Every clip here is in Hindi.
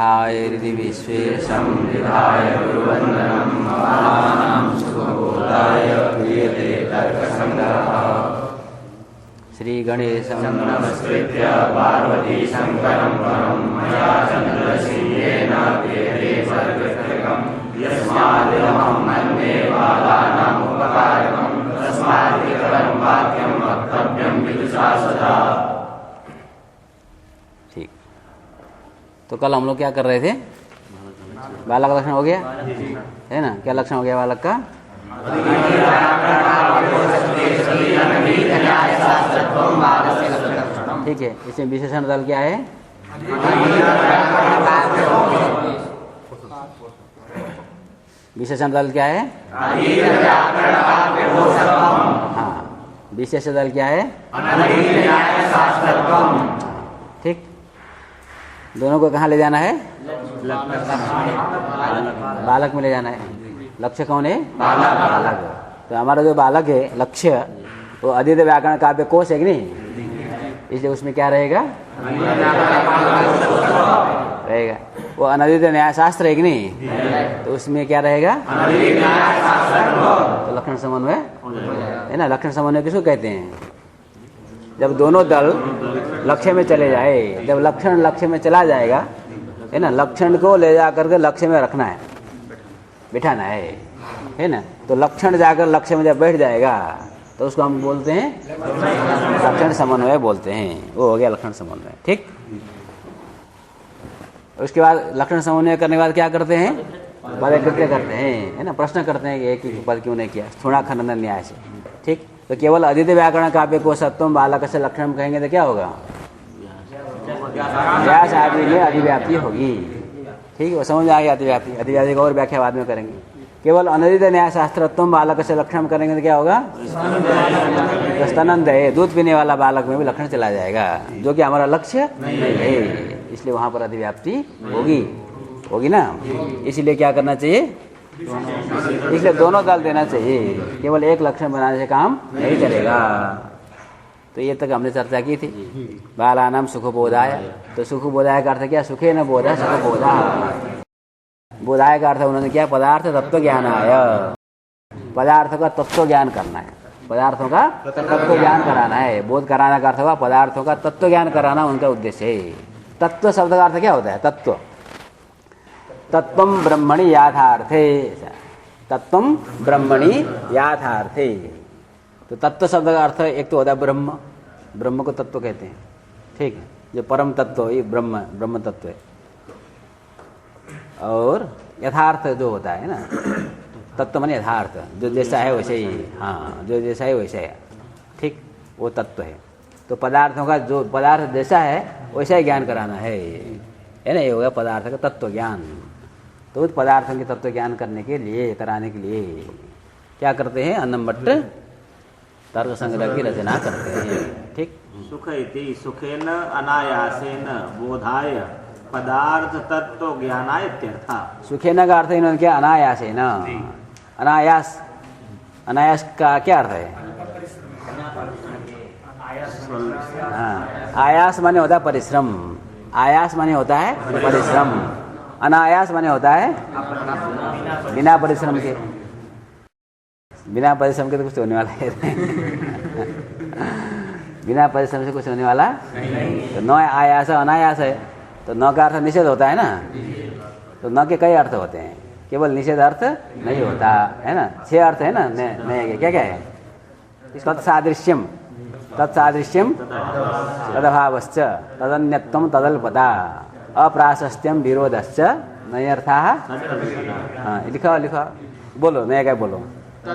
विधाय हृदि विश्वेशं विधाय गुरुवन्दनं महानां सुखबोधाय क्रियते तर्कसङ्ग्रहः। श्री गणेशं नमस्कृत्य पार्वती शङ्करं परं मया चन्द्रशीलेन क्रियते सर्वत्रकं यस्मादिदमं मन्ये बालानाम् उपकारकं तस्मादिकरं वाक्यं वक्तव्यं विदुषा सदा। ठीक। तो कल हम लोग क्या कर रहे थे? बालक का लक्षण हो गया है ना? क्या लक्षण हो गया बालक का? ठीक है। इसमें विशेषण दल क्या है? विशेषण दल क्या है? हाँ, विशेष दल क्या है? ठीक। दोनों को कहाँ ले जाना है? बालक में ले जाना है। लक्ष्य कौन है? बालक। तो हमारा जो बालक है लक्ष्य, वो अद्वैत व्याकरण काव्य कोश है कि नहीं? इसलिए उसमें क्या रहेगा? रहेगा। वो अनद्वैत न्याय शास्त्र है कि नहीं? तो उसमें क्या रहेगा? तो लक्षण समन्वय है ना? लक्षण समन्वय किसको कहते हैं? जब दोनों दल लक्ष्य में चले जाए, जब लक्षण लक्ष्य में चला जाएगा है ना, लक्षण को ले जा करके लक्ष्य में रखना है, बिठाना है ना? तो लक्षण जाकर लक्ष्य में जब बैठ जाएगा तो उसको हम बोलते हैं लक्षण समन्वय बोलते हैं। वो हो गया लक्षण समन्वय। ठीक। उसके बाद लक्षण समन्वय करने के बाद क्या करते हैं? पदकृत्य करते हैं है ना? प्रश्न करते हैं कि एक ही पद क्यों नहीं किया, स्थूणा खंडन न्याय से। ठीक। तो केवल अद्वैत व्याकरण काव्य को सत्वम बालक से लक्षण कहेंगे तो क्या होगा? व्यास आदि में अधिव्याप्ति होगी। ठीक है, वो समझ आ गया अतिव्याप्ति। अतिव्याप्ति का और व्याख्या बाद में करेंगे। केवल अनधित न्याय शास्त्रत्वम बालक से लक्षण करेंगे तो क्या होगा? स्तनंद है, दूध पीने वाला बालक में भी लक्षण चला जाएगा, जो कि हमारा लक्ष्य नहीं है। इसलिए वहां पर अधिव्याप्ति होगी ना? इसलिए क्या करना चाहिए? इसलिए दोनों दल देना चाहिए। केवल एक लक्षण बनाने से काम नहीं चलेगा। तो ये तक हमने चर्चा की थी। बालानाम सुखबोधाय। तो सुखबोधाय का अर्थ क्या? सुखे न बोधा सुखबोधा। बोधाय का अर्थ उन्होंने क्या? पदार्थ तत्व ज्ञान आय। पदार्थों का तत्व ज्ञान करना है, पदार्थों का तत्व ज्ञान कराना है। बोध कराना का अर्थ होगा पदार्थों का तत्व ज्ञान कराना उनका उद्देश्य है। तत्व शब्द का अर्थ क्या होता है? तत्व। तत्वम ब्रह्मणि याथार्थे। तत्वम ब्रह्मणि याथार्थे। तो तत्व शब्द का अर्थ एक तो होता है ब्रह्म। ब्रह्म को तत्व कहते हैं। ठीक है, जो परम तत्व ये ब्रह्म तत्व है। और यथार्थ जो होता है ना, तत्व माने यथार्थ, जो जैसा है वैसे ही। हाँ, जो जैसा है वैसा है। ठीक, वो तत्व है। तो पदार्थों का जो पदार्थ जैसा है वैसा ही ज्ञान कराना है ना? ये हो गया पदार्थ का तत्व ज्ञान। तो उस पदार्थों के तत्व ज्ञान करने के लिए, कराने के लिए क्या करते हैं? अन्नम भट्ट तर्क संग्रह की रचना करते हैं। ठीक। सुख इति सुखेन अनायासेन बोधाय पदार्थ तत्व ज्ञानाय इत्यर्थ। सुखेन का अर्थ इन्होंने क्या? अनायासेन। अनायास, अनायास का क्या अर्थ है? हाँ, आयास माने होता है परिश्रम। आयास माने होता है परिश्रम। अनायास माने होता है बिना परिश्रम के। बिना परिश्रम के तो कुछ होने वाला है बिना परिश्रम से कुछ होने वाला नहीं। तो न आयास अनायास है, तो न का अर्थ निषेध होता है ना? तो न के कई अर्थ होते हैं, केवल निषेध अर्थ नहीं होता है ना? 6 अर्थ है ना? नहीं, क्या क्या है इसका? सादृश्यम, तत्सादृश्यम, तदभावश्च, तदन्यत्वम, तदल्पता, अप्राशस्त्यम, विरोधश्च, नयर्था। हाँ, लिखा लिखा, बोलो, नया क्या बोलो? तो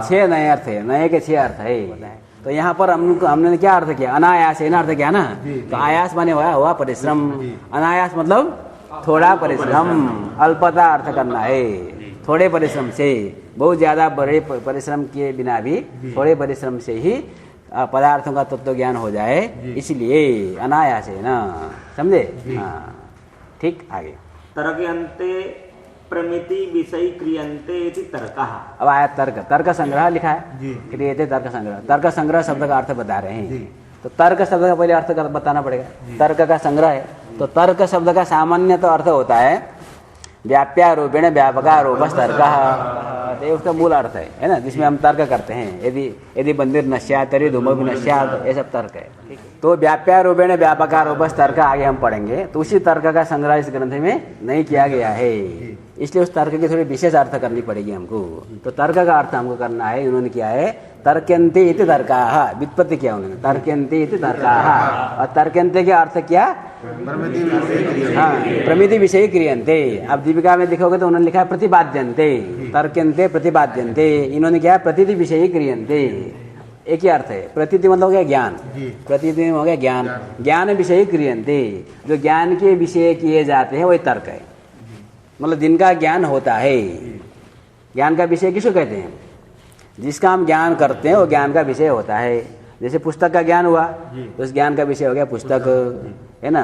6 नए अर्थ है, नए के 6 अर्थ है। तो यहाँ पर हमने क्या अर्थ किया? अनायास है ना अर्थ किया ना? तो आयास माने हुआ परिश्रम। अनायास मतलब थोड़ा परिश्रम, अल्पता अर्थ करना है। थोड़े परिश्रम से, बहुत ज्यादा बड़े परिश्रम के बिना भी थोड़े परिश्रम से ही पदार्थों का तत्व ज्ञान हो जाए, इसलिए अनायास है ना? समझे? हाँ, ठीक। आगे तर्कयन्ते प्रमिति विषय क्रियन्ते इति तर्कः। अब आया तर्क, तर्क संग्रह लिखा है, क्रियते तर्क संग्रह। तर्क संग्रह शब्द का अर्थ बता रहे हैं, तो तर्क शब्द का पहले अर्थ बताना पड़ेगा। तर्क का संग्रह है, तो तर्क शब्द का सामान्य तो अर्थ होता है व्याप्यारूपेण व्यापकारूपस तर्क, ये उसका मूल अर्थ है ना, जिसमें हम तर्क करते हैं। यदि बंदिर नश्यात तर्हि धूमो नश्यात, ये सब तर्क है। तो व्याप्यारूपेण व्यापकारूपस तर्क आगे हम पढ़ेंगे, तो उसी तर्क का संग्रह इस ग्रंथ में नहीं किया गया है, इसलिए उस तर्क की थोड़ी विशेष अर्थ करनी पड़ेगी हमको। तो तर्क का अर्थ हमको करना है, उन्होंने किया है तर्क्यन्ते इति तर्काः, व्युत्पत्ति किया उन्होंने, तर्क्यन्ते इति तर्काः। और तर्क्यन्ते के अर्थ क्या? हाँ, प्रमिति विषय क्रियन्ते। अब दीपिका में देखोगे तो उन्होंने लिखा है प्रतिपाद्यन्ते, तर्क्यन्ते प्रतिपाद्यन्ते, इन्होंने क्या है प्रतीति विषय क्रियन्ते। एक ही अर्थ है, प्रतीति मतलब हो गया ज्ञान, प्रतीति हो गया ज्ञान, ज्ञान विषय क्रियन्ते, जो ज्ञान के विषय किए जाते हैं वही तर्क है, मतलब जिनका ज्ञान होता है। ज्ञान का विषय किसको कहते हैं? जिसका हम ज्ञान करते हैं वो ज्ञान का विषय होता है। जैसे पुस्तक का ज्ञान हुआ तो उस ज्ञान का विषय हो गया पुस्तक, है ना।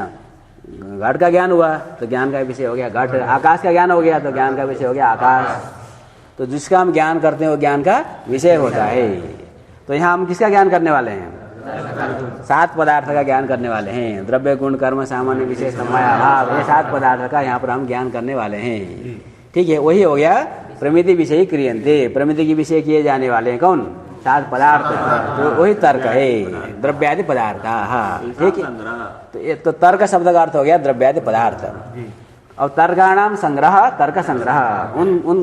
घट का ज्ञान हुआ तो ज्ञान का विषय हो गया घट। आकाश का ज्ञान हो गया तो ज्ञान का विषय हो गया आकाश। तो जिसका हम ज्ञान करते हैं वो ज्ञान का विषय होता है। तो यहाँ हम किसका ज्ञान करने वाले हैं? 7 पदार्थ का ज्ञान करने वाले हैं। द्रव्य गुण कर्म सामान्य विशेष समय अभाव, ये 7 पदार्थ का यहाँ पर हम ज्ञान करने वाले हैं। ठीक है, वही हो गया प्रमिति विषय क्रियन्ते, प्रमिति के विषय किए जाने वाले हैं कौन? 7 पदार्थ, तो वही तर्क है, द्रव्यादि पदार्थ। हाँ ठीक है, तो तर्क शब्द का अर्थ हो गया द्रव्यादि पदार्थ। अब तर्काणाम संग्रह, तर्क संग्रह, उन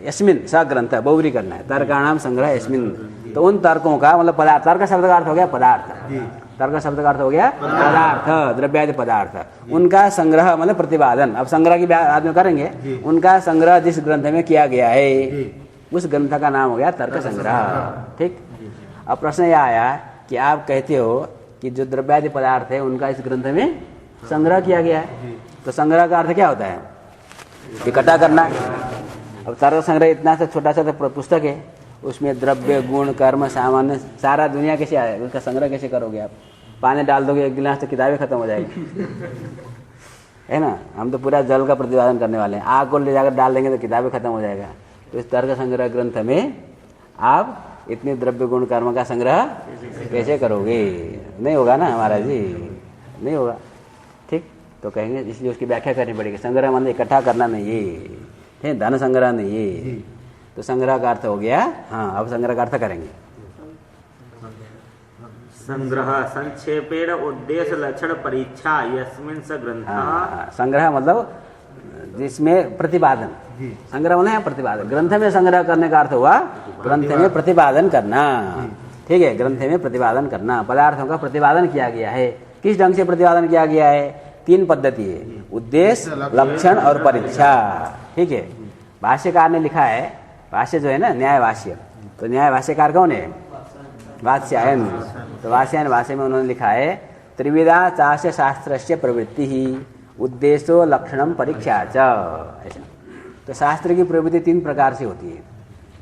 यस्मिन स ग्रंथ बहुरी करना है, तर्काणाम संग्रह यस्मिन, तो उन तर्कों का मतलब पदार्थ। तर्क शब्द का अर्थ हो गया पदार्थ, तर्क शब्द का अर्थ हो गया पदार्थ, द्रव्यादि पदार्थ, उनका संग्रह मतलब प्रतिपादन। अब संग्रह की बात में करेंगे, उनका संग्रह जिस ग्रंथ में किया गया है उस ग्रंथ का नाम हो गया तर्क संग्रह। ठीक, अब प्रश्न यह आया कि आप कहते हो कि जो द्रव्यादि पदार्थ है उनका इस ग्रंथ में संग्रह किया गया है, तो संग्रह का अर्थ क्या होता है? इकट्ठा करना। अब तर्क संग्रह इतना सा छोटा सा पुस्तक है, उसमें द्रव्य गुण कर्म सामान्य सारा दुनिया कैसे आए, उसका संग्रह कैसे करोगे आप? पानी डाल दोगे 1 गिलास तो किताबें खत्म हो जाएगी, है ना। हम तो पूरा जल का प्रतिपादन करने वाले हैं, आग को ले जाकर डाल देंगे तो किताबें खत्म हो जाएगा। तो इस तर्क संग्रह ग्रंथ में आप इतने द्रव्य गुण कर्म का संग्रह कैसे करोगे? नहीं होगा ना महाराज जी, नहीं होगा। ठीक, तो कहेंगे इसलिए उसकी व्याख्या करनी पड़ेगी। संग्रह मतलब इकट्ठा करना नहीं है, धन संग्रह नहीं है। तो संग्रह का अर्थ हो गया। हाँ, अब संग्रह का अर्थ करेंगे। संग्रह संक्षेपेण उद्देश्य लक्षण परीक्षा यस्मिन् स ग्रंथ। संग्रह मतलब जिसमें प्रतिपादन, संग्रह मतलब प्रतिपादन। ग्रंथ में संग्रह करने का अर्थ हुआ ग्रंथ में प्रतिपादन करना। ठीक है, ग्रंथ में प्रतिपादन करना, पदार्थों का प्रतिपादन किया गया है। किस ढंग से प्रतिपादन किया गया है? 3 पद्धति है, उद्देश्य लक्षण और परीक्षा। ठीक है, भाष्यकार ने लिखा है, भाष्य जो है ना न्याय भाष्य, तो न्याय भाष्यकार कौन है? वात्स्यायन। तो वात्स्यायन भाष्य में उन्होंने लिखा है त्रिविधा चास्य शास्त्रस्य प्रवृत्ति ही उद्देश्यो लक्षणम परीक्षा च। ऐसा तो शास्त्र की प्रवृत्ति 3 प्रकार से होती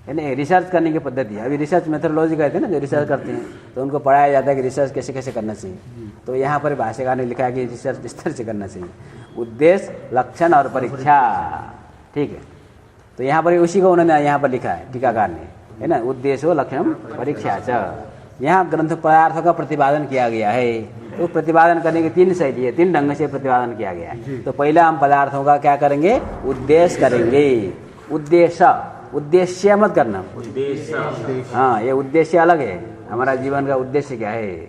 है ना। रिसर्च करने की पद्धति, अभी रिसर्च मेथोडोलॉजी कहते हैं ना, जो रिसर्च करते हैं तो उनको पढ़ाया जाता है कि रिसर्च कैसे कैसे करना चाहिए। तो यहाँ पर भाष्यकार ने लिखा है कि रिसर्च इस तरह से करना चाहिए, उद्देश्य लक्षण और परीक्षा। ठीक है, तो यहाँ पर उसी को उन्होंने यहाँ पर लिखा है टीकाकार ने, है ना, उद्देश्य लक्षण परीक्षा च। यहाँ ग्रंथ पदार्थों का प्रतिपादन किया गया है, तो प्रतिपादन करने की 3 शैली है, 3 ढंग से प्रतिपादन किया गया है। तो पहला हम पदार्थों का क्या करेंगे? उद्देश्य करेंगे। उद्देश्य, उद्देश्य मत करना, उद्देश्य। हाँ, ये उद्देश्य अलग है। हमारा जीवन का उद्देश्य क्या है?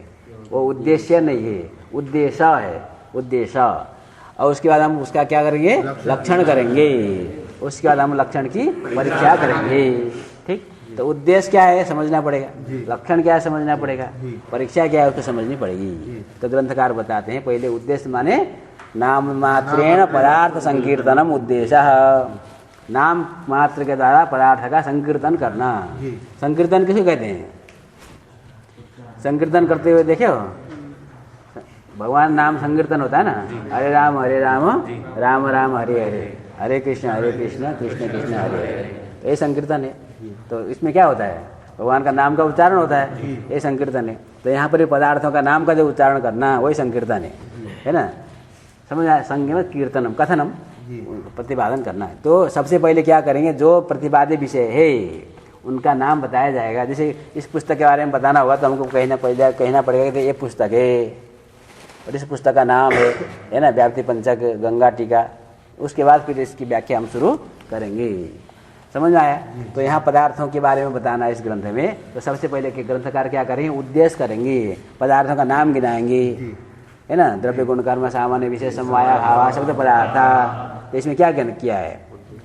वो उद्देश्य नहीं है, उद्देश्य है, उद्देश्य। और उसके बाद हम उसका क्या करेंगे? लक्षण करेंगे। उसके बाद हम लक्षण की परीक्षा करेंगे। ठीक, तो उद्देश्य क्या है समझना पड़ेगा, लक्षण क्या है समझना पड़ेगा, परीक्षा क्या है उसको समझनी पड़ेगी। तो ग्रंथकार बताते हैं पहले उद्देश्य माने नाम मात्रेण पदार्थ संकीर्तनम उद्देश्य। नाम मात्र के द्वारा पदार्थ का संकीर्तन करना। संकीर्तन किसे कहते हैं? संकीर्तन करते हुए देखे हो, भगवान नाम संकीर्तन होता है ना, हरे राम राम राम हरे हरे, हरे कृष्ण कृष्ण कृष्ण हरे हरे, ये संकीर्तन है। तो इसमें क्या होता है? भगवान का नाम का उच्चारण होता है, ये संकीर्तन है। तो यहाँ पर पदार्थों का नाम का जो उच्चारण करना वही संकीर्तन है ना। समझ आया? संग में कीर्तनम, कथनम प्रतिपादन करना है। तो सबसे पहले क्या करेंगे, जो प्रतिपाद्य विषय है उनका नाम बताया जाएगा। जैसे इस पुस्तक के बारे में बताना होगा तो हमको कहना पड़ेगा कि ये पुस्तक है और इस पुस्तक का नाम है ना, व्याप्ति पंचक, गंगा टीका। उसके बाद फिर इसकी व्याख्या हम शुरू करेंगे। समझ में आया? तो यहाँ पदार्थों के बारे में बताना है इस ग्रंथ में। तो सबसे पहले के ग्रंथकार क्या करेंगे, उद्देश्य करेंगे, पदार्थों का नाम गिनाएंगे, है ना। द्रव्य गुण कर्म सामान्य विशेष समवाया भावा शब्द पदार्थ। तो इसमें क्या किया है,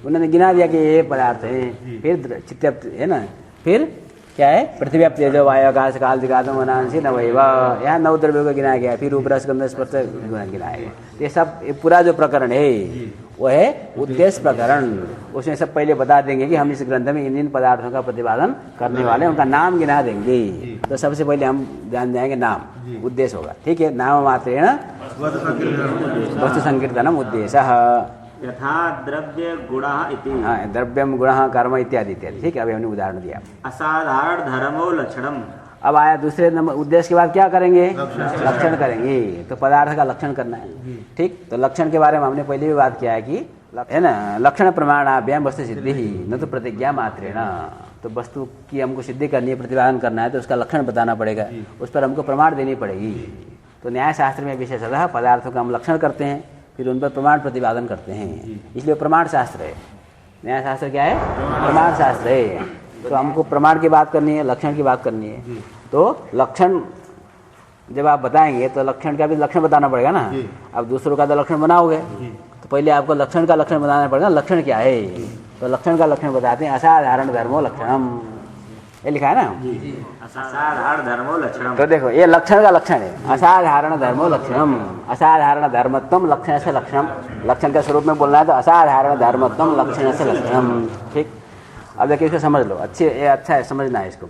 उन्होंने गिना दिया कि ये पदार्थ है। फिर चित्त है ना, फिर क्या है, पृथ्वी आप तेजो वायु आकाश काल दिगातम वनांसी नवैव, यहाँ 9 द्रव्यों को गिनाया गया। फिर ऊपर स्कंद स्पर्श गिनाया गया। ये सब ये पूरा जो प्रकरण है वो है उद्देश्य प्रकरण। उसमें सब पहले बता देंगे कि हम इस ग्रंथ में इन पदार्थों का प्रतिपादन करने वाले, उनका नाम गिना देंगे। तो सबसे पहले हम जान जाएंगे नाम, उद्देश्य होगा। ठीक है, नाम मात्रेण वस्तु संकीर्तनम उद्देश्य। यथा द्रव्य गुणः इति। हाँ, द्रव्यम गुणः कर्म इत्यादि इत्यादि। ठीक है, अभी हमने उदाहरण दिया। असाधारण धर्मो लक्षणम। अब आया दूसरे नंबर, उद्देश्य के बाद क्या करेंगे, लक्षण करेंगे। तो पदार्थ का लक्षण करना है। ठीक, तो लक्षण के बारे में हमने पहले भी बात किया है कि है ना, लक्षण प्रमाणाभ्याम वस्तु सिद्धि ही न तो प्रतिज्ञा मात्रेण। तो वस्तु की हमको सिद्धि करनी है, प्रतिपादन करना है, तो उसका लक्षण बताना पड़ेगा, उस पर हमको प्रमाण देनी पड़ेगी। तो न्याय शास्त्र में विशेषतः पदार्थों का हम लक्षण करते हैं, फिर उन पर प्रमाण प्रतिपादन करते हैं, इसलिए प्रमाण शास्त्र है। न्याय शास्त्र क्या है, प्रमाण शास्त्र है। तो हमको प्रमाण की बात करनी है, लक्षण की बात करनी है। तो लक्षण जब आप बताएंगे तो लक्षण का भी लक्षण बताना पड़ेगा ना। अब दूसरों का तो लक्षण बनाओगे तो पहले आपको लक्षण का लक्षण बताना पड़ेगा। लक्षण क्या है, तो लक्षण का लक्षण बताते हैं असाधारण धर्मो लक्षणम, ये लिखा है ना, असाधारण धर्मो लक्षणम। तो देखो ये लक्षण का लक्षण है, असाधारण धर्मो लक्षणम। असाधारण धर्मत्वम लक्षण से लक्षणम, लक्षण के स्वरूप में बोलना है तो असाधारण धर्मत्वम लक्षण से लक्षणम। ठीक, अब देखिए इसको समझ लो, अच्छे ये अच्छा है, समझना है इसको।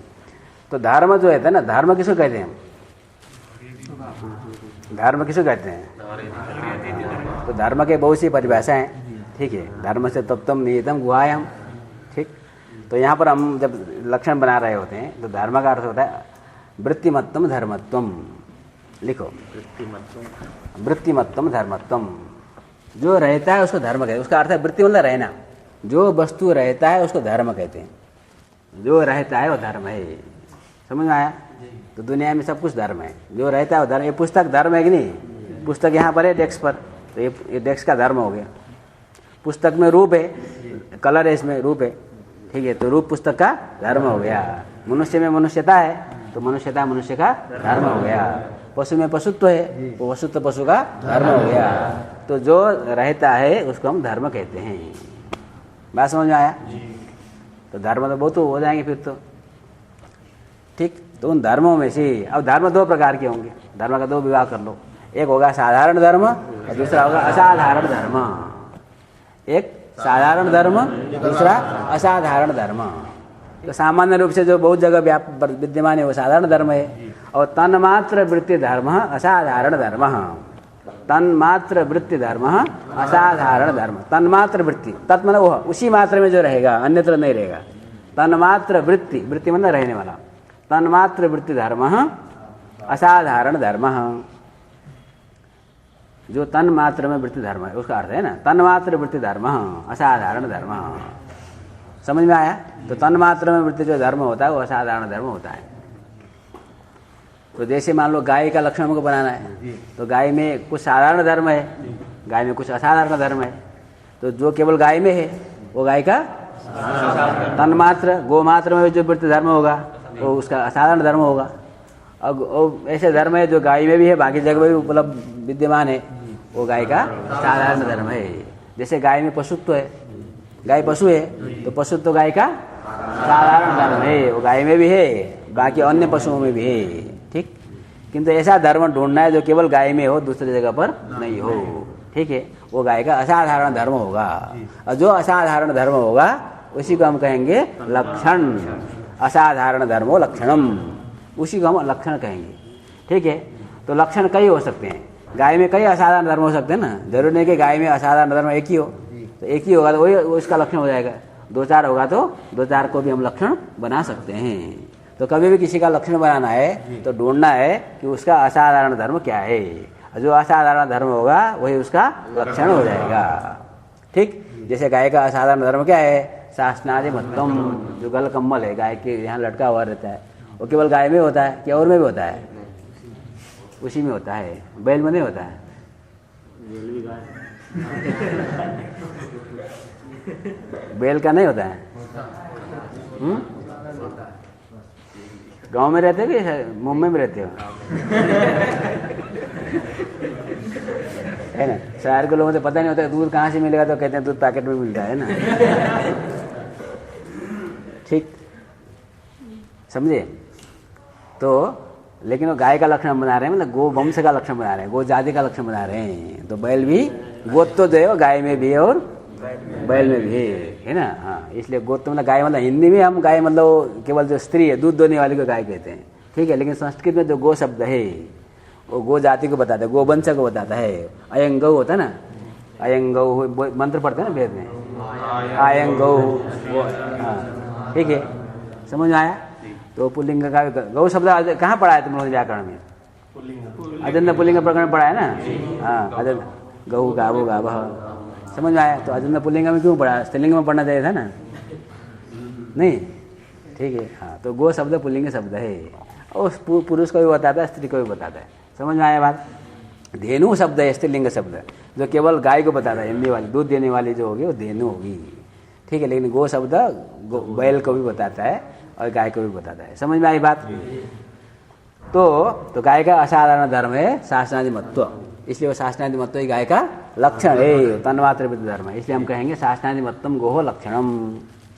तो धर्म जो है ना, धर्म किसको कहते हैं, धर्म किसको कहते हैं, तो धर्म के बहुत सी परिभाषाएं हैं। ठीक है, धर्म से तत्वम निहितम गुहायाम। ठीक, तो यहाँ पर हम जब लक्षण बना रहे होते हैं तो धर्म का अर्थ होता है वृत्तिमत्तम धर्मत्वम। लिखो, वृत्तिमत्तम धर्मत्वम, जो रहता है उसको धर्म कहते हैं। उसका अर्थ है वृत्ति मतलब रहना, जो वस्तु रहता है उसको धर्म कहते हैं। जो रहता है वो धर्म है। समझ में आया? तो दुनिया में सब कुछ धर्म है, जो रहता है वो धर्म। ये पुस्तक धर्म है कि नहीं, पुस्तक यहाँ पर है डेस्क पर, तो ये डेस्क का धर्म हो गया। पुस्तक में रूप है, कलर है, इसमें रूप है। ठीक है, तो रूप पुस्तक का धर्म हो गया। मनुष्य में मनुष्यता है तो मनुष्यता मनुष्य का धर्म हो गया। पशु में पशुत्व है तो पशुत्व पशु का धर्म हो गया। तो जो रहता है उसको हम धर्म कहते हैं। बात समझ में आया? तो धर्म तो बहुत हो जाएंगे फिर तो। ठीक, तो उन धर्मों में से अब धर्म 2 प्रकार के होंगे, धर्म का 2 विभाग कर लो। एक होगा साधारण धर्म और दूसरा होगा असाधारण धर्म। एक साधारण धर्म, दूसरा असाधारण धर्म। तो सामान्य रूप से जो बहुत जगह विद्यमान है वो साधारण धर्म है, और तन्मात्र वृत्ति धर्म असाधारण धर्म। तन्मात्र वृत्ति धर्म असाधारण धर्म। तन्मात्र वृत्ति, तत् मतलब वो उसी मात्र में जो रहेगा, अन्यत्र नहीं रहेगा। तन्मात्र वृत्ति, वृत्ति मतलब रहने वाला। तन्मात्र वृत्ति धर्म असाधारण धर्म। जो तन्मात्र में वृत्ति धर्म है उसका अर्थ है ना, तन्मात्र वृत्ति धर्म असाधारण धर्म। समझ में आया? तो तन्मात्र में वृत्ति जो धर्म होता है वो असाधारण धर्म होता है। तो जैसे मान लो गाय का लक्षण हमको बनाना है, तो गाय में कुछ साधारण धर्म है, गाय में कुछ असाधारण धर्म है। तो जो केवल गाय में है वो गाय का तन्मात्र, गोमात्र में जो वृत्ति धर्म होगा वो उसका असाधारण धर्म होगा। और ऐसे धर्म है जो गाय में भी है, बाकी जगह में भी उपलब्ध विद्यमान है, वो गाय का साधारण धर्म है। जैसे गाय में पशुत्व है, गाय पशु है तो पशुत्व गाय का साधारण धर्म है, वो गाय में भी है, बाकी अन्य पशुओं में भी है। ठीक, किंतु ऐसा धर्म ढूंढना है जो केवल गाय में हो, दूसरी जगह पर नहीं हो। ठीक है, वो गाय का असाधारण धर्म होगा। और जो असाधारण धर्म होगा उसी को हम कहेंगे लक्षण। असाधारण धर्मो लक्षणम, उसी को हम लक्षण कहेंगे। ठीक है, तो लक्षण कई हो सकते हैं, गाय में कई असाधारण धर्म हो सकते हैं ना। जरूर नहीं कि गाय में असाधारण धर्म एक ही हो, तो एक ही होगा तो वही उसका लक्षण हो जाएगा। 2-4 होगा तो 2-4 को भी हम लक्षण बना सकते हैं। तो कभी भी किसी का लक्षण बनाना है तो ढूंढना है कि उसका असाधारण धर्म क्या है, जो असाधारण धर्म होगा वही उसका लक्षण हो जाएगा। ठीक। जैसे गाय का असाधारण धर्म क्या है, शासनादि महत्तम, जो गल कम्बल है गाय के यहाँ लटका हुआ रहता है, वो केवल गाय में होता है कि और में भी होता है? उसी में होता है, बैल में नहीं होता है। बैल का नहीं होता है। गांव में रहते हो कि मुंबई में रहते हो? है ना, शहर के लोगों को पता नहीं होता दूध कहाँ से मिलेगा, तो कहते हैं दूध पैकेट में मिलता है ना। ठीक, समझे? तो लेकिन वो गाय का लक्षण बना रहे हैं, मतलब गो वंश का लक्षण बना रहे हैं, गो जाति का लक्षण बना रहे हैं। तो बैल भी गोत्र तो जो है गाय में भी है और बैल में भी है ना। हाँ, इसलिए गोत्र मतलब गाय, मतलब हिंदी में हम गाय मतलब केवल जो स्त्री है दूध दोने वाली को गाय कहते हैं, ठीक है। लेकिन संस्कृत में जो गो शब्द है वो गो जाति को बताता है, गोवंश को बताता है। अयं गौ होता है ना, अयं गौ मंत्र पढ़ते हैं ना वेद में, अयं गौ, हाँ ठीक है, समझ में आया? तो पुल्लिंग का गौ शब्द कहाँ पढ़ा है तुम लोगों ने व्याकरण में? अजंत पुल्लिंग प्रकरण पढ़ा है ना। हाँ, अजंत गौ गावो गावह, समझ में आया? तो अजंत पुल्लिंग में क्यों पढ़ा? स्त्रीलिंग में पढ़ना चाहिए था ना, नहीं? ठीक है। हाँ, तो गो शब्द पुल्लिंग शब्द है, और पुरुष को भी बताता है, स्त्री को भी बताता है। समझ में आया बात? धेनु शब्द है स्त्रीलिंग शब्द, जो केवल गाय को बताता है, हिंदी वाली दूध देने वाली जो होगी वो धेनु होगी, ठीक है। लेकिन गो शब्द बैल को भी बताता है और गाय को भी बताता है। समझ में आई बात? तो गाय का असाधारण धर्म है शासनादि महत्व, इसलिए वो शासनादि महत्व ही गाय का लक्षण है, तन्मात्र धर्म है, इसलिए हम कहेंगे शासनादि महत्तम गोह लक्षणम।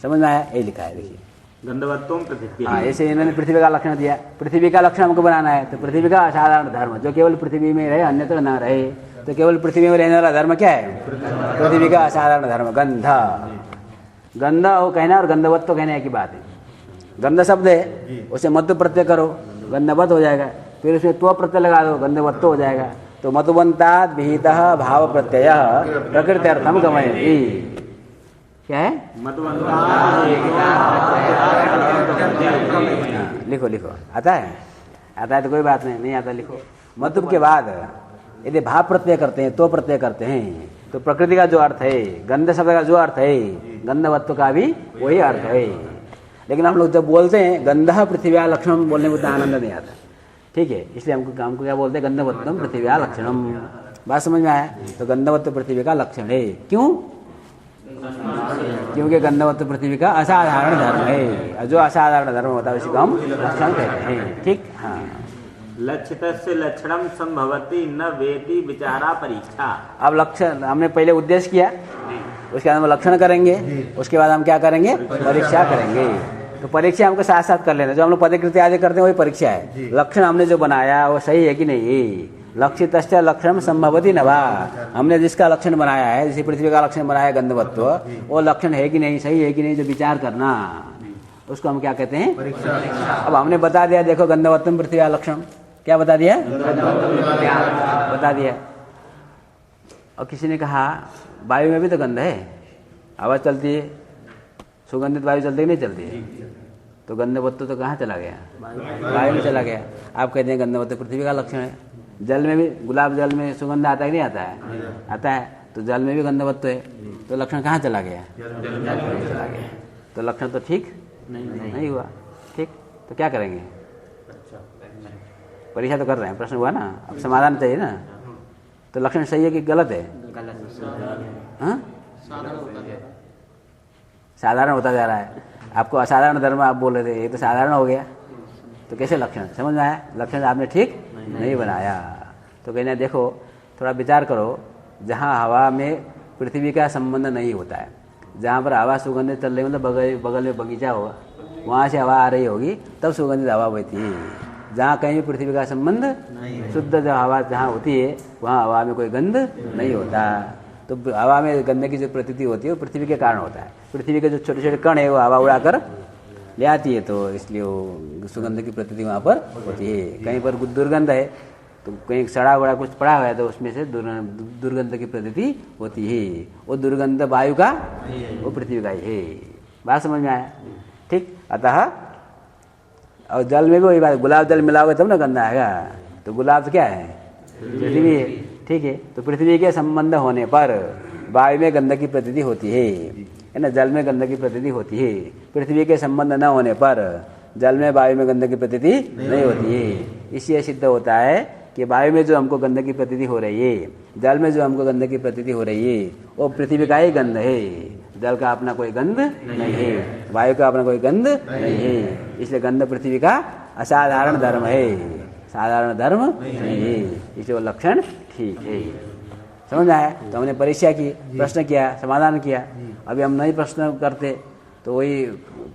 समझ में आया? यही लिखा है, देखिए। गंधवत्वम पृथ्वी। हाँ, ऐसे इन्होंने पृथ्वी का लक्षण दिया, पृथ्वी का लक्षण हमको बनाना है। तो पृथ्वी का असाधारण धर्म, जो केवल पृथ्वी में रहे अन्यत्र न रहे, तो केवल पृथ्वी में रहने वाला धर्म क्या है? पृथ्वी का असाधारण धर्म गंध। गंध वो कहना और गंधवत्व कहने की बात है। गंध शब्द है, उसे मध्य प्रत्यय करो, गंधवत हो जाएगा। फिर उसमें त्व प्रत्यय लगा दो, गंधवत्व हो जाएगा। तो मधुबंताद विहितः भाव प्रत्यय प्रकृति अर्थम गमयति। क्या है? लिखो लिखो, आता है? आता है तो कोई बात नहीं, नहीं आता लिखो। मधुब के बाद यदि भाव प्रत्यय करते हैं, तो प्रत्यय करते हैं, तो प्रकृति का जो अर्थ है, गंध शब्द का जो अर्थ है, गंधवत्व का भी वही अर्थ है। लेकिन हम लोग जब बोलते हैं गंधा पृथ्व्या लक्षणम, बोलने में उतना आनंद नहीं आता, ठीक है। इसलिए हमको क्या बोलते हैं? गंधवत्तम पृथ्व्या लक्षणम। बात समझ में आया? तो गंधवत्व पृथ्वी का लक्षण है। क्यों? क्योंकि गंधवत्व पृथ्वी का असाधारण धर्म है, जो असाधारण धर्म होता है उसी को हम लक्षण कहते हैं, ठीक। हाँ, लक्षितस्य लक्षणम संभवति न वेति विचारा परीक्षा। अब लक्षण हमने पहले उद्देश्य किया, उसके बाद हम लक्षण करेंगे, उसके बाद हम क्या करेंगे? परीक्षा करेंगे। तो परीक्षा हमको साथ साथ कर लेना, जो हम लोग पदकृति आदि करते हैं वही परीक्षा है। लक्षण हमने जो बनाया वो सही है कि नहीं? लक्षित लक्षण संभवती न वा, हमने जिसका लक्षण बनाया है, जैसे पृथ्वी का लक्षण बनाया गंधवत्व, वो लक्षण है कि नहीं, सही है कि नहीं, जो विचार करना, उसको हम क्या कहते हैं? परीक्षा। अब हमने बता दिया, देखो गंधवत्तम पृथ्वी का लक्षण, क्या बता दिया? बता दिया। और किसी ने कहा वायु में भी तो गंध है, हवा चलती है, सुगंधित वायु चलती है नहीं चलती है, तो गंधवत्व तो कहाँ चला गया? वायु में चला गया। आप कहते हैं गंधवत्व पृथ्वी का लक्षण है। जल में भी, गुलाब जल में सुगंध आता है कि नहीं आता है? आता है। तो जल में भी गंधवत्व है, तो लक्षण कहाँ चला गया? चला गया। तो लक्षण तो ठीक नहीं हुआ, ठीक। तो क्या करेंगे? परीक्षा तो कर रहे हैं, प्रश्न हुआ ना, अब समाधान चाहिए ना। तो लक्षण सही है कि गलत है? हाँ, साधारण होता जा रहा है। आपको असाधारण धर्म आप बोल रहे थे, ये तो साधारण हो गया, तो कैसे लक्षण? समझ में आया? लक्षण आपने ठीक नहीं बनाया। तो कहना देखो, थोड़ा विचार करो, जहाँ हवा में पृथ्वी का संबंध नहीं होता है, जहाँ पर हवा सुगंधित चल रही, मतलब बगल में बगीचा होगा, वहाँ से हवा आ रही होगी, तब सुगंधित हवा बहती है। जहाँ कहीं भी पृथ्वी का संबंध, शुद्ध जो हवा जहाँ होती है, वहाँ हवा में कोई गंध नहीं होता। तो हवा में गंध की जो प्रतीति होती है वो पृथ्वी के कारण होता है। पृथ्वी के जो छोटे छोटे कण है वो हवा उड़ाकर ले आती है, तो इसलिए वो सुगंध की प्रतीति वहाँ पर होती है। कहीं पर दुर्गंध है, तो कहीं सड़ा हुआ कुछ पड़ा हुआ है, तो उसमें से दुर्गंध की प्रतीति होती है। वो दुर्गंध वायु का, वो पृथ्वी का ही है। बात समझ में आया? ठीक। अतः और जल में भी वही बात, गुलाब जल मिलाओगे तब ना गंध आएगा। तो गुलाब तो क्या है? पृथ्वी है, ठीक है। तो पृथ्वी के संबंध होने पर वायु में गंध की प्रतीति होती है ना, जल में गंध की प्रतीति होती है। पृथ्वी के संबंध न होने पर जल में वायु में गंध की प्रतीति नहीं होती है। इसलिए सिद्ध होता है कि वायु में जो हमको गंध की प्रतीति हो रही है, जल में जो हमको गंध की प्रतीति हो रही है, वो पृथ्वी का ही गंध है। जल का अपना कोई गंध नहीं है, वायु का अपना कोई गंध नहीं है। इसलिए गंध पृथ्वी का असाधारण धर्म है, साधारण धर्म नहीं है। इसलिए वो लक्षण ठीक है। समझ आया? तो हमने परीक्षा की, प्रश्न किया, समाधान किया। अभी हम नहीं प्रश्न करते तो वही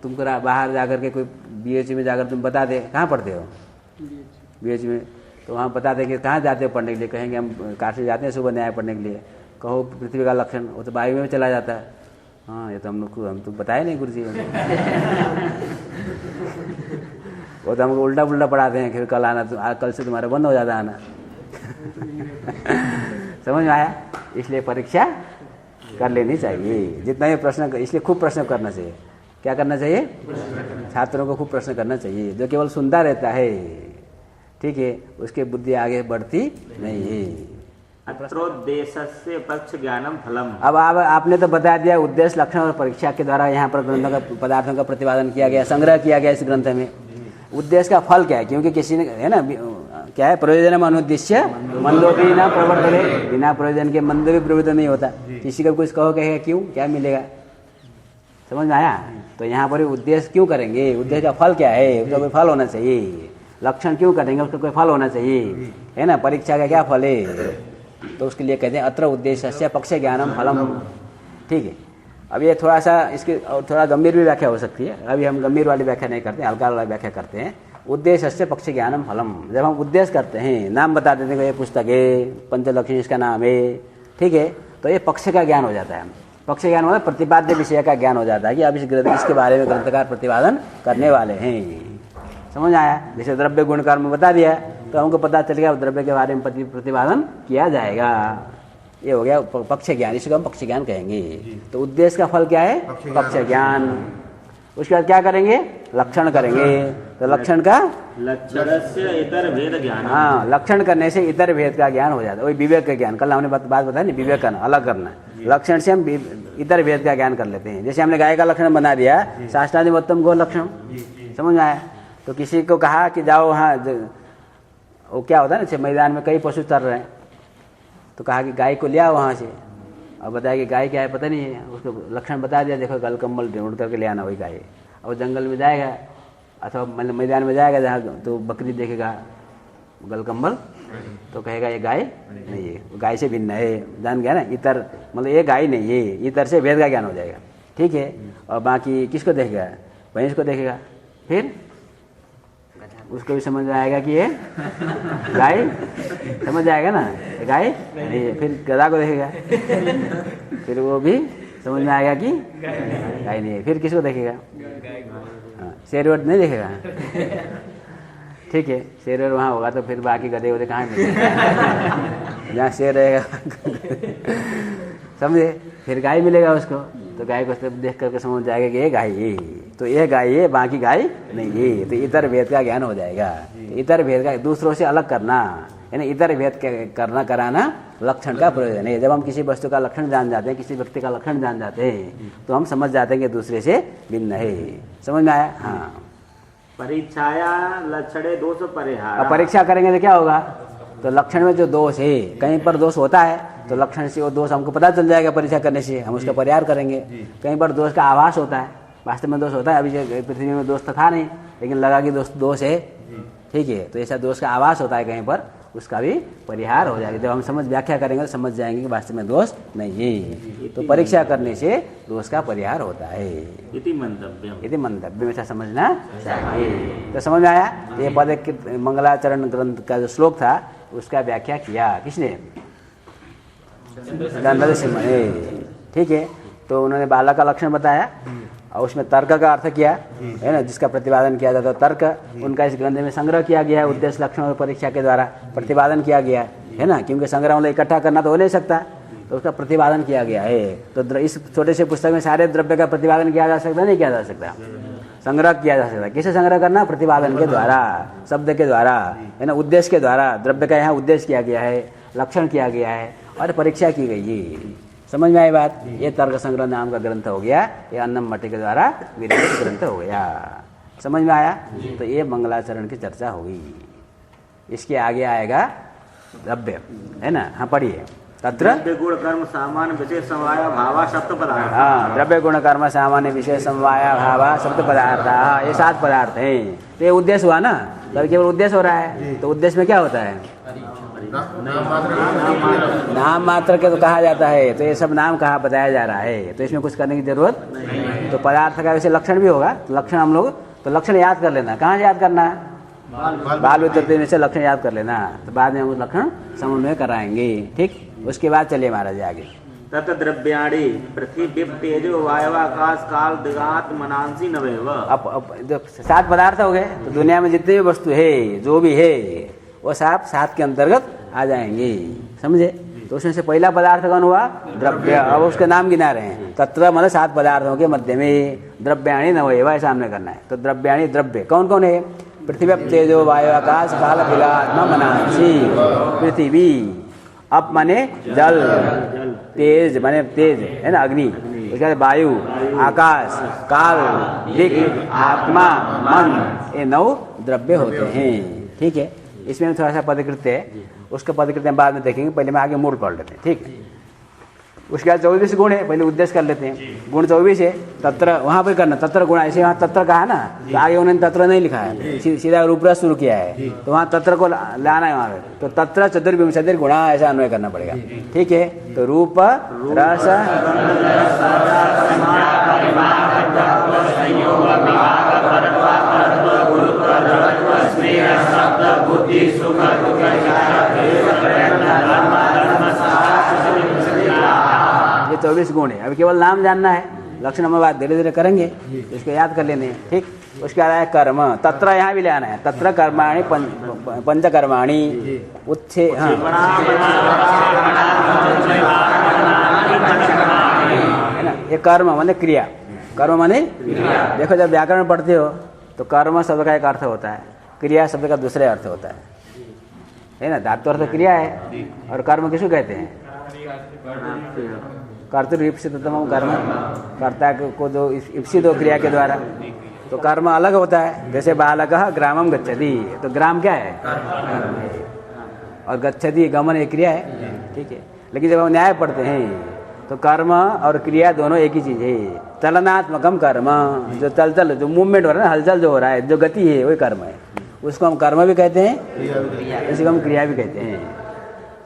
तुमको बाहर जाकर के कोई BHU में जाकर तुम बता दे, कहाँ पढ़ते हो? BHU में। तो वहाँ बता दें कि कहाँ जाते हो पढ़ने के लिए, कहेंगे हम काशी जाते हैं सुबह न्याय पढ़ने के लिए। कहो पृथ्वी का लक्षण, वो तो वायु में चला जाता है। हाँ, ये तो हम तो बताए नहीं गुरु जी। वो तो हमको उल्टा पुल्टा पढ़ाते हैं, फिर कल आना, कल से तुम्हारा बंद हो जाता आना। समझ में आया? इसलिए परीक्षा कर लेनी चाहिए जितना भी प्रश्न, इसलिए खूब प्रश्न करना चाहिए। क्या करना चाहिए? छात्रों को खूब प्रश्न करना चाहिए। जो केवल सुनता रहता है, ठीक है, उसकी बुद्धि आगे बढ़ती नहीं है। अत्रोद्देश्यस्य पक्ष ज्ञानम फलम। अब आपने तो बता दिया उद्देश्य, लक्षण और परीक्षा के द्वारा यहाँ पर ग्रंथों का, पदार्थों का प्रतिपादन किया गया, संग्रह किया गया इस ग्रंथ में। उद्देश्य का फल क्या है? क्योंकि किसी ने, है ना, क्या है, प्रयोजन अनुद्देश्य मंदोपि न प्रवर्तते, बिना प्रयोजन के मंद भी प्रवृत्त नहीं होता। किसी को कुछ कहो, कहेगा क्यों, क्या मिलेगा? समझ में आया? तो यहाँ पर उद्देश्य क्यों करेंगे? उद्देश्य का फल क्या है? उसका कोई फल होना चाहिए। लक्षण क्यों करेंगे? उसका कोई फल होना चाहिए, है ना। परीक्षा का क्या फल है? तो उसके लिए कहते हैं अत्र उद्देश्य पक्ष ज्ञानम फलम। ठीक है। अब ये थोड़ा सा इसकी और थोड़ा गंभीर भी व्याख्या हो सकती है। अभी हम गंभीर वाली व्याख्या नहीं करते, हल्का वाला व्याख्या करते हैं। उद्देश्य पक्ष ज्ञानम फलम, जब हम उद्देश्य करते हैं, नाम बता देते हैं ये पुस्तक है, पंचलक्ष्मी इसका नाम है, ठीक है, तो ये पक्ष का ज्ञान हो जाता है। पक्ष ज्ञान मतलब प्रतिपाद्य विषय का ज्ञान हो जाता है कि अब इसके बारे में ग्रंथकार प्रतिपादन करने वाले हैं। समझ आया? जैसे द्रव्य गुण कर्म बता दिया तो हमको पता चल गया द्रव्य के बारे में प्रतिपादन किया जाएगा। ये हो गया पक्ष ज्ञान, इसको हम पक्ष ज्ञान कहेंगे। तो उद्देश्य का फल क्या है? पक्ष ज्ञान। उसके बाद क्या करेंगे? लक्षण करेंगे। तो लक्षण का लक्षण से इतर भेद ज्ञान। हाँ, लक्षण करने से इतर भेद का ज्ञान हो जाता है। वही विवेक का ज्ञान, कल हमने बात बताया नहीं, विवेक करना, अलग करना। लक्षण से हम इतर भेद का ज्ञान कर लेते हैं। जैसे हमने गाय का लक्षण बना दिया, शास्त्राधिमोत्तम गो लक्षण। समझ में आया? तो किसी को कहा कि जाओ वहाँ, वो क्या होता है ना, मैदान में कई पशु चर रहे हैं, तो कहा कि गाय को ले आओ वहाँ से। और बताया कि गाय क्या है पता नहीं है, उसको लक्षण बता दिया, देखो गल कम्बल ढूंढ करके ले आना वही गाय। और जंगल में जाएगा अथवा मैदान में जाएगा जहाँ, तो बकरी देखेगा गल कम्बल, तो कहेगा ये गाय नहीं है, गाय से भिन्न है। जान गया ना, इतर मतलब ये गाय नहीं है, इतर से भेद का ज्ञान हो जाएगा। ठीक है। और बाकी किसको देखेगा? भैंस को देखेगा, फिर उसको भी समझ में आएगा कि ये गाय, समझ आएगा ना, गाय नहीं है। फिर गधा को देखेगा, फिर वो भी समझ में आएगा कि गाय नहीं है। फिर किसको देखेगा? हाँ, शेर वेर नहीं देखेगा। ठीक है, शेर वेर वहाँ होगा तो फिर बाकी गधे वधे कहाँ मिलेगा? जहाँ शेर रहेगा समझे, फिर गाय मिलेगा उसको। तो गाय को सब देख करके समझ जाएगा कि ये गाय है, तो ये गाय है, बाकी गाय नहीं है। तो इतर भेद का ज्ञान हो जाएगा। तो इतर भेद का दूसरों से अलग करना, यानी इतर भेद करना कराना लक्षण का प्रयोजन है। जब हम किसी वस्तु का लक्षण जान जाते हैं, किसी व्यक्ति का लक्षण जान जाते हैं, तो हम समझ जाते हैं कि दूसरे से भिन्न है। समझ में आया? हाँ। परीक्षाया लक्षणे दोष परिहार। अब परीक्षा करेंगे तो क्या होगा? तो लक्षण में जो दोष है, कहीं पर दोष होता है तो लक्षण से वो दोष हमको पता चल जाएगा। परीक्षा करने से हम उसका परिहार करेंगे। कहीं पर दोष का आभास होता है, वास्तव में दोष होता है। अभी पृथ्वी में दोष तो था नहीं, लेकिन लगा कि दोष है, ठीक है, तो ऐसा दोष का आभास होता है कहीं पर, उसका भी परिहार हो जाएगा। जब हम समझ व्याख्या करेंगे तो समझ जाएंगे कि वास्तव में दोष नहीं है। तो परीक्षा करने से दोष का परिहार होता है। इति मंतव्य में ऐसा समझना चाहिए। तो समझ में आया? ये पद मंगलाचरण ग्रंथ का जो श्लोक था उसका व्याख्या किया किसने? गणपति सिंह ने। ठीक है। तो उन्होंने बालक का लक्षण बताया और उसमें तर्क का अर्थ किया, है ना, जिसका प्रतिपादन किया जाता है। तर्क उनका इस ग्रंथ में संग्रह किया गया है, उद्देश्य लक्षण और परीक्षा के द्वारा प्रतिपादन किया गया है ना, क्योंकि संग्रह मतलब इकट्ठा करना तो हो नहीं सकता, तो उसका प्रतिपादन किया गया है। तो इस छोटे से पुस्तक में सारे द्रव्य का प्रतिपादन किया जा सकता, नहीं किया जा सकता, संग्रह किया जा सकता। किसे संग्रह करना? प्रतिपादन के द्वारा, शब्द के द्वारा, है ना, उद्देश्य के द्वारा। द्रव्य का यहाँ उद्देश्य किया गया है, लक्षण किया गया है और परीक्षा की गई है। समझ में आई बात? ये तर्क संग्रह नाम का ग्रंथ हो गया, ये अन्नम मठ के द्वारा विरचित ग्रंथ हो गया। समझ में आया? तो ये मंगलाचरण की चर्चा होगी। इसके आगे आएगा द्रव्य, है ना? हाँ पढ़िए। तत्र द्रव्य गुण कर्म सामान्य विशेष समवाय भावा शब्द पदार्थ। हाँ, द्रव्य गुण कर्म सामान्य विशेष समवाय भावा शब्द पदार्थ, हाँ, ये 7 पदार्थ हैं। तो ये उद्देश्य हुआ ना, तब केवल उद्देश्य हो रहा है। तो उद्देश्य में क्या होता है? नाम मात्र के तो कहा जाता है। तो ये सब नाम कहा बताया जा रहा है, तो इसमें कुछ करने की जरूरत नहीं। तो पदार्थ का वैसे लक्षण भी होगा, तो लक्षण हम लोग तो लक्षण याद कर लेना। कहाँ से याद करना है? बाल वितरते में से लक्षण याद कर लेना, तो बाद में हम उस लक्षण समन्वय कराएंगे। ठीक, उसके बाद चलिए महाराज आगे। तत् द्रव्याणि पृथ्वी विप तेजो वायव आकाश काल दिगात मनांसी नवेव। अब 7 पदार्थ हो गए, तो दुनिया में जितने भी वस्तु है, जो भी है, वो सब 7 के अंतर्गत आ जाएंगे। समझे? तो उसमें से पहला पदार्थ कौन हुआ? द्रव्य। अब उसके नाम गिना रहे हैं। तत्र मतलब 7 पदार्थों के मध्य में द्रव्याणि नवयव ऐसा हमने करना है। तो द्रव्याणि द्रव्य कौन कौन है? पृथ्वी तेजो वायु आकाश काल बिलात्मा मनांसी। पृथ्वी, अप माने जल, तेज माने तेज, है ना, अग्नि। उसके बाद वायु, आकाश, काल, दिक्, आत्मा, मन, ये 9 द्रव्य होते हैं। ठीक है, इसमें थोड़ा सा पदकृत्य है, उसका पदकृत्य हम बाद में देखेंगे। पहले में आगे मूल पढ़ लेते हैं। ठीक है, उसके बाद 24 गुण है, पहले उद्देश्य कर लेते हैं। गुण 24 है। तत्र वहाँ पर करना, तत्र गुण, ऐसे वहाँ तत्र कहा ना, तो आगे उन्होंने तत्र नहीं लिखा है, सीधा रूपरस शुरू किया है, तो वहाँ तत्र को लाना है वहाँ पे। तो तत्र चतुर्विंशतिर् गुणा ऐसा अन्वय करना पड़ेगा। ठीक है, तो रूप रस ये 24 गुण है। अभी केवल नाम जानना है, लक्षण हम बात धीरे धीरे करेंगे, इसको याद कर लेने हैं। ठीक, उसके बाद आया कर्म। तत्र यहाँ भी ले आना है। तत्र कर्माणि पंचकर्माणि उच्छे, हाँ, है ना। ये कर्म माने क्रिया, कर्म माने देखो, जब व्याकरण पढ़ते हो तो कर्म शब्द का एक अर्थ होता है, क्रिया शब्द का दूसरा अर्थ होता है ना। धातु अर्थ क्रिया है, और कर्म किसको कहते हैं? कर्तृईप्सिततमं कर्म, कर्ता को दो ईप्सित हो क्रिया के द्वारा। तो कर्म अलग होता है। जैसे बालकः ग्रामं गच्छति, तो ग्राम क्या है? और गच्छति गमन एक क्रिया है। ठीक है, लेकिन जब हम न्याय पढ़ते हैं तो कर्म और क्रिया दोनों एक ही चीज है। चलनात्मकम कर्म, जो चलचल, जो मूवमेंट हो रहा है, हलचल जो हो रहा है, जो गति है, वही कर्म है। उसको हम कर्म भी कहते हैं, इसी को हम क्रिया भी कहते हैं।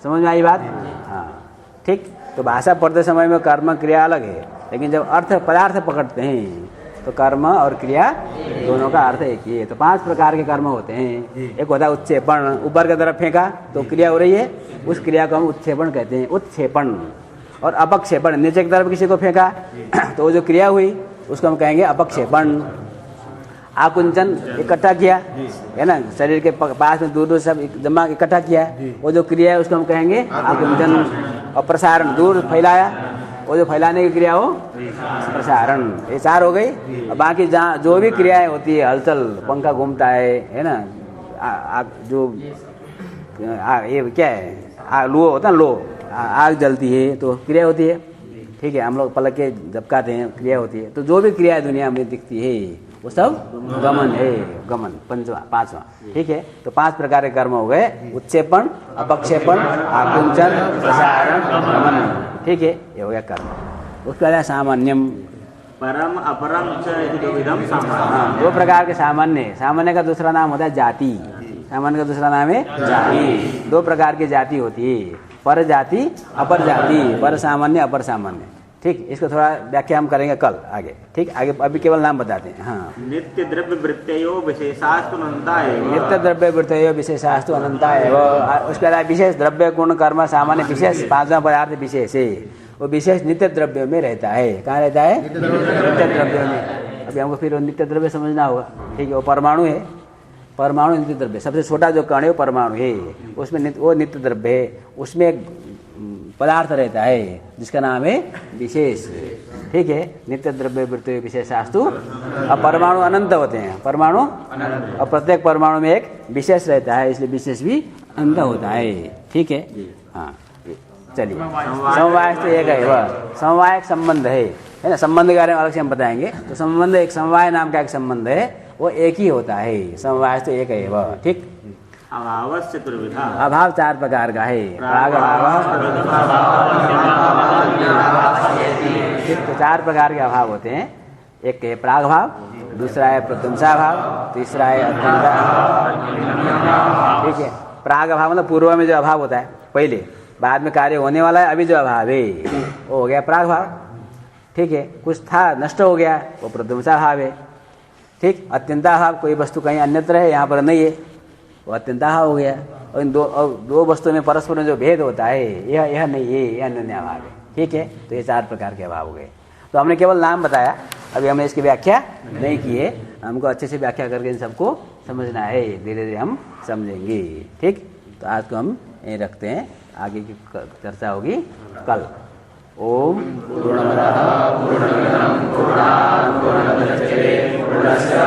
समझ में आई बात? हाँ, ठीक। तो भाषा पढ़ते समय में कर्म क्रिया अलग है, लेकिन जब अर्थ पदार्थ पकड़ते हैं तो कर्म और क्रिया दोनों का अर्थ एक ही है। तो 5 प्रकार के कर्म होते हैं। एक होता है उत्क्षेपण, ऊपर की तरफ फेंका तो क्रिया हो रही है, उस क्रिया को हम उत्क्षेपण कहते हैं, उत्क्षेपण। और अपक्षेपण, नीचे की तरफ किसी को फेंका तो वो जो क्रिया हुई उसको हम कहेंगे अपक्षेपण। आकुंचन, इकट्ठा किया, है ना, शरीर के पास में दूर दूर सब जमा इकट्ठा किया, वो जो क्रिया है उसको हम कहेंगे आकुंचन। और प्रसारण, दूर फैलाया, वो जो फैलाने की क्रिया हो प्रसारण। ये 4 हो गई। और बाकी जहाँ जो भी क्रियाएं होती है, हलचल, पंखा घूमता है ना, ये क्या है, लो होता है, लो, आग जलती है तो क्रिया होती है। ठीक है, हम लोग पलक के झपकाते हैं, क्रिया होती है। तो जो भी क्रिया दुनिया में दिखती है वो सब गमन है, गमन। 5वां। ठीक है, तो 5 प्रकार के कर्म हो गए, उत्क्षेपण, अपक्षेपण, आकुंचन, प्रसारण, गमन। ठीक है, ये हो गया कर्म। उसके बाद सामान्यम, परम अपरम च इति द्विविधम सामान्य। हाँ, 2 प्रकार के सामान्य। सामान्य का दूसरा नाम होता है जाति। सामान्य का दूसरा नाम है जाति। 2 प्रकार की जाति होती है, पर जाति, अपर जाति। पर सामान्य, अपर सामान्य। ठीक, इसको थोड़ा व्याख्या हम करेंगे कल आगे। ठीक, आगे अभी केवल नाम बताते हैं। हाँ, नित्य द्रव्य वृत्तयो विशेषास्तु अनंता एव। नित्य द्रव्य वृत्तयो विशेषास्तु अनंता एव। उसके बाद विशेष द्रव्य गुण कर्म सामान्य विशेष 5वां पदार्थ विशेष है, वो विशेष नित्य द्रव्य में रहता है। कहाँ रहता है? नित्य द्रव्य में। अभी हमको फिर नित्य द्रव्य समझना होगा। ठीक है, वो परमाणु है, परमाणु नित्य द्रव्य, सबसे छोटा जो कण है वो परमाणु है, उसमें वो नित्य द्रव्य है। उसमें एक पदार्थ रहता है जिसका नाम है विशेष। ठीक है, नित्य द्रव्य वृत्ति विशेषास्तु। अब परमाणु अनंत होते हैं, परमाणु, और प्रत्येक परमाणु में एक विशेष रहता है, इसलिए विशेष भी अनंत होता है। ठीक है, हाँ, चलिए समवाय तो एक है वह समवाय एक संबंध है ना। संबंध के बारे में अलग से हम बताएंगे। तो संबंध एक समवाय नाम का एक संबंध है, वो एक ही होता है। समवाय तो एक है वह। ठीक। अभाव चतुर्विधा, अभाव 4 प्रकार का है। प्राग अभाव, ठीक। तो 4 प्रकार के अभाव होते हैं। एक है प्राग भाव, दूसरा है प्रशंसा भाव, तीसरा है अत्यंता। ठीक है। प्राग अभाव मतलब पूर्व में जो अभाव होता है, पहले बाद में कार्य होने वाला है, अभी जो अभाव है वो हो गया प्राग भाव। ठीक है। कुछ था नष्ट हो गया, वो प्रशंसा भाव है। ठीक। अत्यंता भाव, कोई वस्तु कहीं अन्यत्र है यहाँ पर नहीं है, वो अत्यंता भाव हो गया। और इन दो वस्तुओं में परस्पर में जो भेद होता है, यह नहीं है, यह अनन्य भाव है। ठीक है। तो ये 4 प्रकार के अभाव हो गए। तो हमने केवल नाम बताया, अभी हमने इसकी व्याख्या नहीं की है। हमको अच्छे से व्याख्या करके इन सबको समझना है, धीरे धीरे हम समझेंगे। ठीक। तो आज को हम यहीं रखते हैं, आगे की चर्चा होगी कल। ओम पूर्णमदः पूर्णमिदं पूर्णात् पूर्णमुदच्यते पूर्णस्य